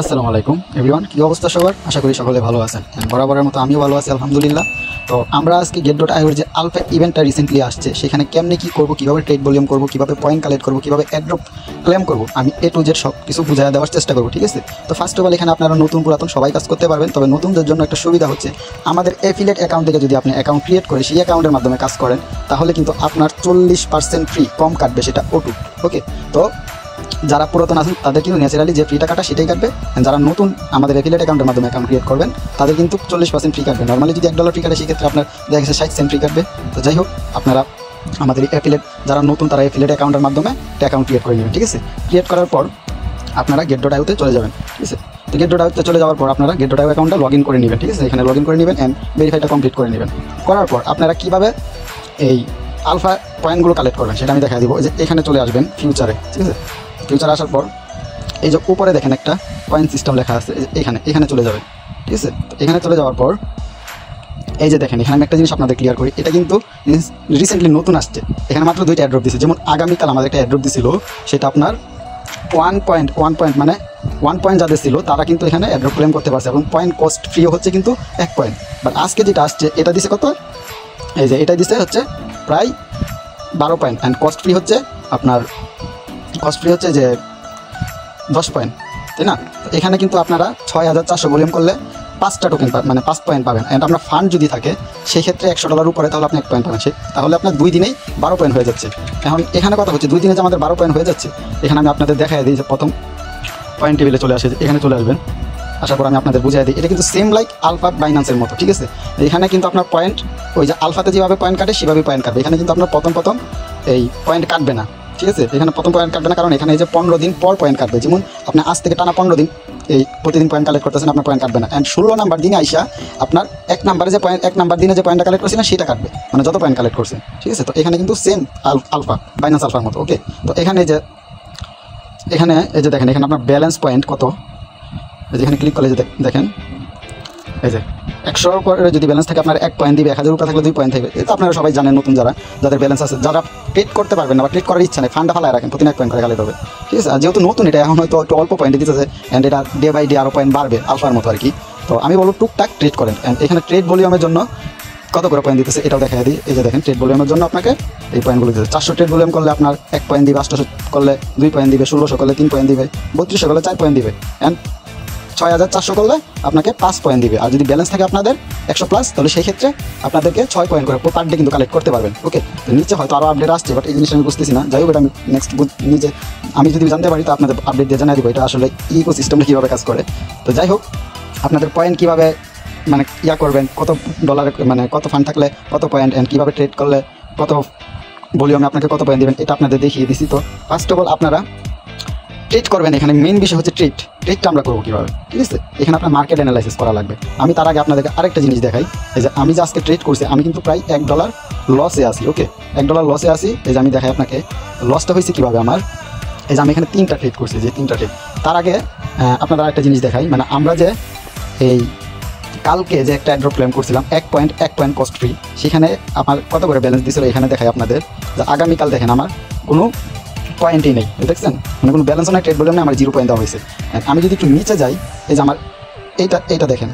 আসসালামু আলাইকুম এভরিওয়ান, কি অবস্থা সবার? আশা করি সকলে ভালো আছেন। বরাবরের মতো আমিও ভালো আছি আলহামদুলিল্লাহ। তো আমরা আজকে get.io যে আলফা ইভেন্টটা রিসেন্টলি আসছে, সেখানে কেমনে কি করব, কিভাবে ট্রেড ভলিউম করব, কিভাবে পয়েন্ট কালেক্ট করব, কিভাবে অ্যাড্রপ ক্লেম করব, আমি এ টু জেড সব কিছু বুঝিয়ে দেওয়ার চেষ্টা করব। ঠিক আছে? তো ফার্স্ট অফ অল এখানে আপনারা নতুন পুরাতন সবাই কাজ করতে পারবেন, তবে নতুনদের জন্য একটা সুবিধা হচ্ছে আমাদের অ্যাফিলিয়েট অ্যাকাউন্ট থেকে যদি আপনি অ্যাকাউন্ট ক্রিয়েট করে সেই অ্যাকাউন্টের মাধ্যমে কাজ করেন, তাহলে কিন্তু আপনার 40% ফ্রি কম কাটবে, সেটা ওটু। ওকে, তো যারা পুরাতন আছেন তাদের কিন্তু ন্যাচারালি যে ফ্রিটা কাটা সেটাই কাটবে। যারা নতুন আমাদের অ্যাফিলিয়েট অ্যাকাউন্টের মাধ্যমে অ্যাকাউন্ট ক্রিয়েট করবেন, তাদের কিন্তু 40% ফ্রি কাটবে। নর্মালি যদি $1 ফ্রি কাটে, সেক্ষেত্রে আপনার দেখা গেছে 60 সেন্ট ফ্রি কাটবে। তো যাই হোক, আপনারা আমাদের অ্যাফিলিয়েট যারা নতুন, তারা অ্যাফিলিয়েট অ্যাকাউন্টের মাধ্যমে একটা অ্যাকাউন্ট ক্রিয়েট করে নেবেন। ঠিক আছে? ক্রিয়েট করার পর আপনারা get.io-তে চলে যাবেন। ঠিক আছে? তো get.io-তে চলে যাওয়ার পর আপনারা get.io অ্যাকাউন্টটা লগ ইন করে নেবেন। ঠিক আছে? এখানে লগ ইন করে নেবেন অ্যান্ড ভেরিফাইটা কমপ্লিট করে নেবেন। করার পর আপনারা কীভাবে এই আলফা পয়েন্টগুলো কালেক্ট করবেন সেটা আমি দেখা দিব। যে এখানে চলে আসবেন ফিউচারে। ঠিক আছে? ফিউচারে আসার পর এই যে উপরে দেখেন একটা পয়েন্ট সিস্টেম লেখা আছে, এখানে চলে যাবে। ঠিক আছে? এখানে চলে যাওয়ার পর এই যে দেখেন, এখানে আমি একটা জিনিস আপনাদের ক্লিয়ার করি। এটা কিন্তু রিসেন্টলি নতুন আসছে। এখানে মাত্র 2টা অ্যাড্রপ দিচ্ছে। যেমন আগামীকাল আমাদের একটা অ্যাড্রপ দিছিল, সেটা আপনার 1 পয়েন্ট মানে 1 পয়েন্ট যাদের ছিল তারা কিন্তু এখানে অ্যাড্রপ ক্লেম করতে পারছে, এবং পয়েন্ট কস্ট ফ্রিও হচ্ছে কিন্তু 1 পয়েন্ট। বাট আজকে যেটা আসছে এটা দিছে কত? এই যে এটা দিছে হচ্ছে প্রায় 12 পয়েন্ট, অ্যান্ড কস্ট ফ্রি হচ্ছে আপনার যে 10 পয়েন্ট, তাই না? তো এখানে কিন্তু আপনারা 6400 ভলিউম করলে 5টা টোকেন পাবেন, মানে 5 পয়েন্ট পাবেন। অ্যান্ড আপনার ফান্ড যদি থাকে সেই ক্ষেত্রে $100 উপরে, তাহলে আপনি 1 পয়েন্ট পাবেন। তাহলে আপনার 2 দিনেই 12 পয়েন্ট হয়ে যাচ্ছে। এখন এখানে কথা হচ্ছে 2 দিনে যে আমাদের 12 পয়েন্ট হয়ে যাচ্ছে, এখানে আমি আপনাদের দেখাই দিই। যে প্রথম পয়েন্ট টেবিলে চলে আসে, এখানে চলে আসবেন। আসার পর আমি আপনাদের বুঝিয়ে দিই, এটা কিন্তু সেম লাইক আলফা বাইন্যান্সের মতো। ঠিক আছে? এখানে কিন্তু আপনার পয়েন্ট ওই যে আলফাতে যেভাবে পয়েন্ট কাটে সেভাবে পয়েন্ট কাটবে। এখানে কিন্তু আপনার প্রথম এই পয়েন্ট কাটবে না। ঠিক আছে? এখানে প্রথম পয়েন্ট কাটবে না, কারণ এখানে এই যে 15 দিন পর পয়েন্ট কাটবে। যেমন আপনি আজ থেকে টানা 15 দিন এই প্রতিদিন পয়েন্ট কালেক্ট করতেছেন, আপনার পয়েন্ট কাটবে না। অ্যান্ড 16 নাম্বার দিনে আইসা আপনার 1 নাম্বার দিনে যে পয়েন্টটা কালেক্ট করছিলেন সেটা কাটবে, মানে যত পয়েন্ট কালেক্ট করছেন। ঠিক আছে? তো এখানে কিন্তু সেম আলফা বাইন্যান্স আলফার মতো। ওকে, তো এখানে এই যে দেখেন, এখানে আপনার ব্যালেন্স পয়েন্ট কত, যেখানে ক্লিক করলে যে দেখেন, এই যে 100 করে যদি ব্যালেন্স থাকে আপনার 1 পয়েন্ট দিবে, 1000 উপরে থাকলে 2 পয়েন্ট থাকবে। এটা আপনারা সবাই জানেন, নতুন যাদের ব্যালেন্স আছে, যারা ট্রেড করতে পারবেন না বা ট্রেড করার ইচ্ছা নেই, ফান্ডা ফালায় রাখেন, প্রতিদিন 1 পয়েন্ট করে কালেক্ট হবে। ঠিক আছে? আর যেহেতু নতুন, এটা এখন হয়তো একটু অল্প পয়েন্টে দিতেছে, অ্যান্ড এটা ডে বাই ডে আরও পয়েন্ট বাড়বে আলফার মতো আর কি। তো আমি বলবো টুকটাক ট্রেড করেন। অ্যান্ড এখানে ট্রেড ভলিউমের জন্য কত করে পয়েন্ট দিতেছে এটাও দেখা দিই। এই যে দেখেন, ট্রেড ভলিউমের জন্য আপনাকে এই পয়েন্টগুলো দিতেছে। 400 ট্রেড ভলিউম করলে আপনার 1 পয়েন্ট দিবে, 800 করলে 2 পয়েন্ট দিবে, 1600 করলে 3 পয়েন্ট দিবে, 3200 করলে 4 পয়েন্ট দিবে, অ্যান্ড 6400 করলে আপনাকে 5 পয়েন্ট দিবে। আর যদি ব্যালেন্স থাকে আপনাদের 100+, তাহলে সেই ক্ষেত্রে আপনাদেরকে 6 পয়েন্ট করে পার ডে কিন্তু কালেক্ট করতে পারবেন। ওকে, তো নিচে হয়তো আরও আপডেট আসছে, বাট এই জিনিসটা আমি বুঝতেছি না। যাই হোক, এটা আমি নেক্সট নিজে আমি যদি জানতে পারি তো আপনাদের আপডেট দিয়ে জানিয়ে দিব এটা আসলে ইকোসিস্টেমটা কীভাবে কাজ করে। তো যাই হোক, আপনাদের পয়েন্ট কীভাবে মানে করবেন, কত ডলার মানে কত ফান্ড থাকলে কত পয়েন্ট, অ্যান্ড কীভাবে ট্রেড করলে কত ভলিউমে আপনাকে কত পয়েন্ট দেবেন, এটা আপনাদের দেখিয়ে দিছি। তো ফার্স্ট অফ অল আপনারা ট্রেড করবেন। এখানে মেইন বিষয় হচ্ছে ট্রেডটা আমরা করবো কীভাবে। ঠিক আছে? এখানে আপনার মার্কেট অ্যানালাইসিস করা লাগবে। আমি তার আগে আপনাদেরকে আরেকটা জিনিস দেখাই। এই যে আমি যে আজকে ট্রেড করছি, আমি কিন্তু প্রায় $1 লসে আসি। ওকে, $1 লসে আসি। এই যে আমি দেখাই আপনাকে লসটা হয়েছে কীভাবে আমার। এই যে আমি এখানে 3টা ট্রেড করছি, যে 3টা ট্রেড। তার আগে আপনাদের আরেকটা জিনিস দেখাই, মানে আমরা যে এই কালকে যে একটা অ্যাড্রপ ক্লেম করছিলাম 1 পয়েন্ট কস্ট ফ্রি, সেখানে আমার কত করে ব্যালেন্স দিয়েছিল এখানে দেখাই আপনাদের। যে আগামীকাল দেখেন আমার কোনো পয়েন্টই নেই, দেখছেন? মানে কোনো ব্যালেন্সও নাই, ট্রেড ভলিউম নেই, আমার 0 পয়েন্ট দেওয়া হয়েছে। আমি যদি একটু নিচে যাই, এই যে আমার এইটা দেখেন,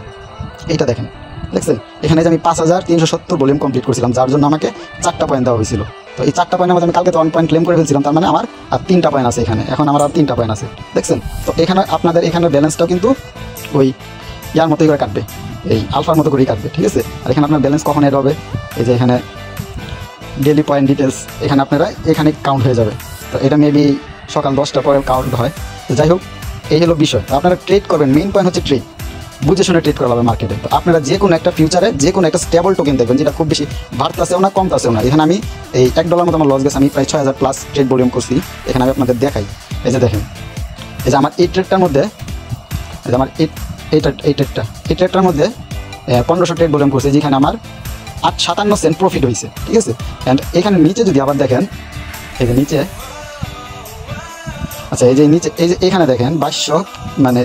দেখছেন? এখানে যে আমি 5370 ভলিউম কমপ্লিট করছিলাম, যার জন্য আমাকে 4টা পয়েন্ট দেওয়া হয়েছিল। তো এই 4টা পয়েন্টের মধ্যে আমি কালকে তো 1 পয়েন্ট ক্লেম করে ফেলছিলাম, তার মানে আমার আর 3টা পয়েন্ট আছে এখানে। এখন আমার আর 3টা পয়েন্ট আছে, দেখছেন? তো এখানে আপনাদের এখানে ব্যালেন্সটাও কিন্তু ওই ইয়ার মতোই করে কাটবে, এই আলফার মতো করেই কাটবে। ঠিক আছে? আর এখানে আপনার ব্যালেন্স কখন এড হবে, এই যে এখানে ডেলি পয়েন্ট ডিটেলস, এখানে আপনারা এখানে কাউন্ট হয়ে যাবে। তো এটা মেবি সকাল 10টার পরে কাউন্ট হয়। তো যাই হোক, এই হলো বিষয়। তো আপনারা ট্রেড করবেন, মেইন পয়েন্ট হচ্ছে ট্রেড, বুঝে শুনে ট্রেড করা হবে মার্কেটে। তো আপনারা যে কোনো একটা ফিউচারে যে কোনো একটা স্টেবল টোকেন দেখবেন, যেটা খুব বেশি বাড়তেছেও না কমতেছেও না। এখানে আমি এই $1 মতো আমার লস গেছে, আমি প্রায় 6000+ ট্রেড ভলিউম করছি। এখানে আমি আপনাদের দেখাই, এই যে দেখেন, এই যে আমার এই ট্রেডটার মধ্যে, এই যে আমার এই ট্রেডটার মধ্যে 1500 ট্রেড ভলিউম করছে, যেখানে আমার 57 সেন্ট প্রফিট হয়েছে। ঠিক আছে? অ্যান্ড এখানে নিচে যদি আবার দেখেন, এই যে নিচে, আচ্ছা এই যে নিচে, এই যে এখানে দেখেন 2200 মানে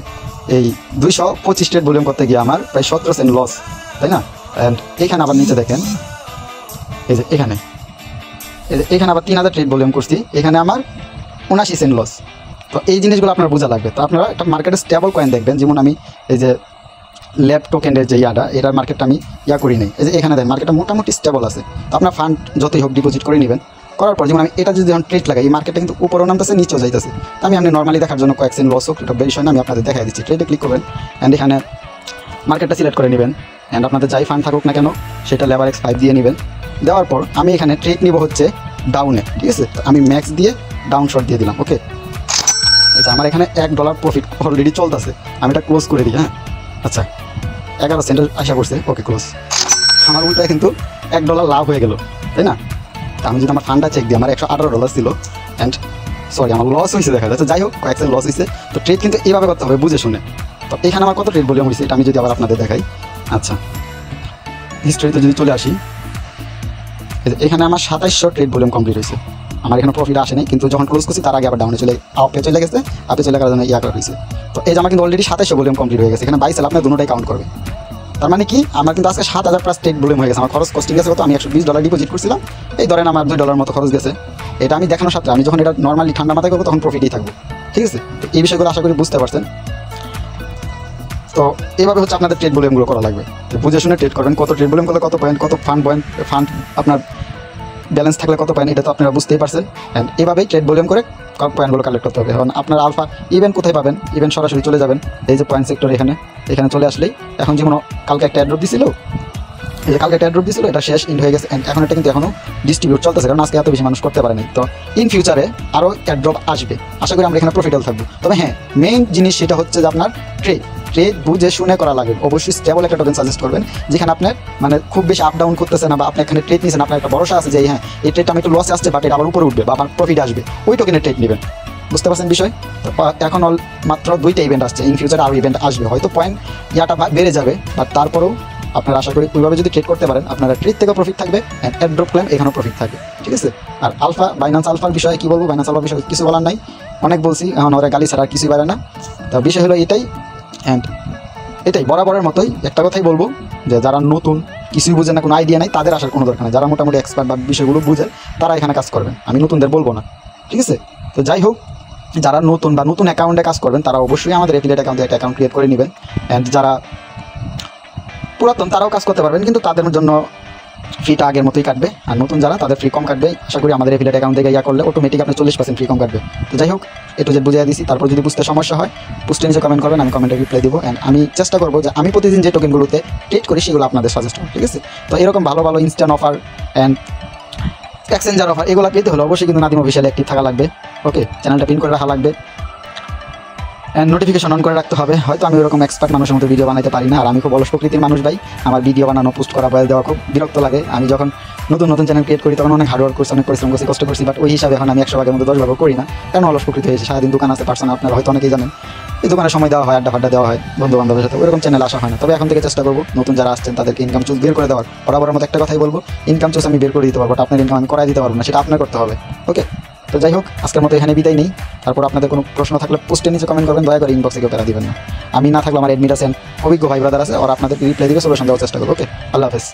এই 225 ট্রেড ভলিউম করতে গিয়ে আমার প্রায় 17 সেন্ট লস, তাই না? অ্যান্ড এখানে আবার নিচে দেখেন, এই যে এখানে আবার 3000 ট্রেড ভলিউম করছি, এখানে আমার 79 সেন্ট লস। তো এই জিনিসগুলো আপনার বোঝা লাগবে। তো আপনারা একটা মার্কেটে স্টেবল কয়েন দেখবেন, যেমন আমি এই যে ল্যাব টোকেনের যে এটার মার্কেটটা আমি করি নাই, এই যে এখানে দেন মার্কেটটা মোটামুটি স্টেবল আছে। তো আপনার ফান্ড যতই হোক ডিপোজিট করে নেবেন, করার পর যেমন আমি এটা যদি যখন ট্রেড লাগাই, এই মার্কেটটা কিন্তু উপরেও নামতেছে নিচেও যাইতেছে। তো আমি নর্মালি দেখার জন্য কয়েক সেন্ট লস হোক এটা বিষয় না, আমি আপনাদের দেখাই দিচ্ছি। ট্রেডে ক্লিক করবেন অ্যান্ড এখানে মার্কেটটা সিলেক্ট করে নেবেন অ্যান্ড আপনাদের যাই ফান্ড থাকুক না কেন সেটা লেবার X5 দিয়ে নেবেন। দেওয়ার পর আমি এখানে ট্রেড নিব হচ্ছে ডাউনে, ঠিক আছে। তো আমি ম্যাক্স দিয়ে ডাউন শট দিয়ে দিলাম, ওকে। আচ্ছা, আমার এখানে $1 প্রফিট অলরেডি চলতেছে, আমি এটা ক্লোজ করে দিই। হ্যাঁ, আচ্ছা 11 সেন্টের আশা করছে, ওকে ক্লোজ। আমার উল্টায় কিন্তু $1 লাভ হয়ে গেল, তাই না? তা আমি যদি আমার ফান্ডটা চেক দিই, আমার $118 ছিল অ্যান্ড সরি আমার লস হয়েছে দেখা যাচ্ছে। যাই হোক, কয়েক সেন্ট লস হয়েছে। তো ট্রেড কিন্তু এইভাবে করতে হবে, বুঝে শুনে। তো এখানে আমার কত ট্রেড ভলিউম হয়েছে এটা আমি যদি আবার আপনাদের দেখাই। আচ্ছা, হিস্ট্রিতে যদি চলে আসি, এখানে আমার 2700 ট্রেড ভলিউম কমপ্লিট হয়েছে। আমার এখানে প্রফিট আসে নাই, কিন্তু যখন ক্লোজ করছি তার আগে আবার ডাউনে আপে চলে গেছে, আপে চলে গেলে জন্য করা হয়েছে। তো এই যে আমার কিন্তু অলরেডি 2700 ভলিউম কমপ্লিট হয়ে গেছে। এখানে বাই সেল আপনার দুটোটাই কাউন্ট করবে। তার মানে কি, আমার কিন্তু আজকে 7000 প্লাস ট্রেড ভলিউম হয়ে গেছে। আমার খরচ কস্টিং গেছে কত, আমি $120 ডিপোজিট করছিলাম, এই ধরেন আমার $2 মতো খরচ গেছে। এটা আমি দেখানোর সাথে আমি যখন এটা নর্মালি ঠান্ডা মাথায় করবো তখন প্রফিটই থাকবো, ঠিক আছে। তো এই বিষয়গুলো আশা করি বুঝতে পারছেন। তো এইভাবে হচ্ছে আপনাদের ট্রেড ভলিউমগুলো করা লাগবে, বুঝে শুনে ট্রেড করবেন। কত ট্রেড ভলিউম করলে কত পয়েন্ট, কত ফান্ড আপনার ব্যালেন্স থাকলে কত পয়েন্ট, এটা তো আপনারা বুঝতেই পারছেন। অ্যান্ড এভাবেই ট্রেড ভলিউম করে পয়েন্টগুলো কালেক্ট করতে হবে। এখন আপনার আলফা ইভেন্ট কোথায় পাবেন, ইভেন্ট সরাসরি চলে যাবেন এই যে পয়েন্ট সেক্টর, এখানে চলে আসলেই এখন যেমন কালকে একটা অ্যাড্রপ দিছিল, এই যে কালকে একটা অ্যাড্রপ দিছিল, এটা শেষ ইন্ড হয়ে গেছে। অ্যান্ড এখন এটা কিন্তু এখনও ডিস্ট্রিবিউট চলতেছে, কারণ আজকে এত বেশি মানুষ করতে পারেনি। তো ইন ফিউচারে আরও অ্যাড্রপ আসবে, আশা করি আমরা এখানে প্রফিটেবল থাকবো। তবে হ্যাঁ, মেইন জিনিস সেটা হচ্ছে যে আপনার ট্রেড বুঝে শুনে করা লাগবে। অবশ্যই স্টেবল একটা টোকেন সাজেস্ট করবেন, যেখানে আপনার মানে খুব বেশি আপ ডাউন করতেছে না, বা আপনি এখানে ট্রেড নিয়েছেন, আপনার একটা ভরসা আছে যে হ্যাঁ এই ট্রেডটা আমি একটু লসে আসছে বাট এটা আবার উপরে উঠবে বা আমার প্রফিট আসবে, ওই টোকেনের ট্রেড নেবেন। বুঝতে পারছেন বিষয়? এখন মাত্র 2টা ইভেন্ট আসছে, ইন ফিউচারে আরও ইভেন্ট আসবে, হয়তো পয়েন্ট বেড়ে যাবে, বাট তারপরেও আপনারা আশা করি ওইভাবে যদি ট্রেড করতে পারেন, আপনারা ট্রেড থেকে প্রফিট থাকবে অ্যান্ড অ্যাড্রপ ক্লেম এখানেও প্রফিট থাকবে, ঠিক আছে। আর আলফা বাইন্যান্স আলফার বিষয়ে কী বলবো, বাইন্যান্স আলফার বিষয়ে কিছু বলার নাই, অনেক বলছি, এখন ওরা গালি ছাড়া আর কিছুই পারে না। তো বিষয় হলো এটাই। অ্যান্ড এটাই বরাবরের মতোই একটা কথাই বলবো, যে যারা নতুন কিছুই বুঝে না, কোনো আইডিয়া নাই, তাদের আসার কোনো দরকার নেই। যারা মোটামুটি এক্সপার্ট বা বিষয়গুলো বুঝে তারা এখানে কাজ করবেন, আমি নতুনদের বলবো না, ঠিক আছে। তো যাই হোক, যারা নতুন বা নতুন অ্যাকাউন্টে কাজ করবেন তারা অবশ্যই আমাদের এফিলিয়েট অ্যাকাউন্টে একটা অ্যাকাউন্ট ক্রিয়েট করে নেবেন। অ্যান্ড যারা পুরাতন তারাও কাজ করতে পারবেন, কিন্তু তাদের জন্য ফ্রিটা আগের মতোই কাটবে। আর নতুন যারা, তাদের ফ্রি কম কাটবে। আশা করি আমাদের এফিলিয়েট অ্যাকাউন্ট থেকে করলে অটোমেটিক আপনি 40% ফ্রি কম কাটবে। তো যাই হোক, একটু যে বুঝিয়ে দিয়েছি। তারপর যদি বুঝতে সমস্যা হয় পোস্টে নিচে কমেন্ট করবেন, আমি কমেন্টে রিপ্লাই দিব। অ্যান্ড আমি চেষ্টা করবো যে আমি প্রতিদিন যে টোকেনগুলোতে ট্রেড করি সেগুলো আপনাদের সাজেস্ট করব, ঠিক আছে। তো এরকম ভালো ভালো instant offer and exchanger offer এগুলো পেতে হলে অবশ্যই কিন্তু নাদিম অফিশিয়াল অ্যাক্টিভ থাকা লাগবে, ওকে। চ্যানেলটা পিন করে রাখা লাগবে অ্যান্ড নোটিফিকেশন অন করে রাখতে হবে। হয়তো আমি ওরকম এক্সপার্ট মানুষের মতো ভিডিও বানাতে পারি না, আর আমি খুব অলস প্রকৃতির মানুষ ভাই। আমার ভিডিও বানানো, পোস্ট করা, বয়েল দেওয়া খুব বিরক্ত লাগে। আমি যখন নতুন নতুন চ্যানেল ক্রিয়েট করি তখন অনেক হার্ডওয়ার্ক করছি, অনেক পরিশ্রম করছি, কষ্ট করছি, বাট ওই হিসাবে এখন আমি 100 ভাগের মধ্যে 10 ভাগও করি না, কারণ অলস প্রকৃতি হয়েছে। সারাদিন দোকান আছে, পার্সোনাল আপনারা হয়তো অনেকেই জানেন, এই দোকানে সময় দেওয়া হয়, আড্ডা ফাড্ডা দেওয়া হয় বন্ধু বান্ধবের সাথে, ওরকম চ্যানেল আসা হয় না। তবে এখন থেকে চেষ্টা করবো নতুন যারা আসছেন তাদেরকে ইনকাম চুজ বের করে দেওয়ার। বরাবরের মতো একটা কথাই বলবো, ইনকাম চুজ আমি বের করে দিতে পারবো, আপনার ইনকাম আমি করাই দিতে পারবো না, সেটা আপনার করতে হবে, ওকে। তো যাই হোক, আজকের মতো এখানে বিদায় নেই। তারপর আপনাদের কোনো প্রশ্ন থাকলে পোস্টের নিচে কমেন্ট করবেন, দয়া করে ইনবক্সে কেউ তারা দিবেন না। আমি না থাকলে আমার অ্যাডমিট আছেন, অভিজ্ঞ ভাই ব্রাদার আছে, ওরা আপনাদেরকে রিপ্লাই দিবে, সলিউশন দেওয়ার চেষ্টা করবো, ওকে। আল্লাহ হাফেজ।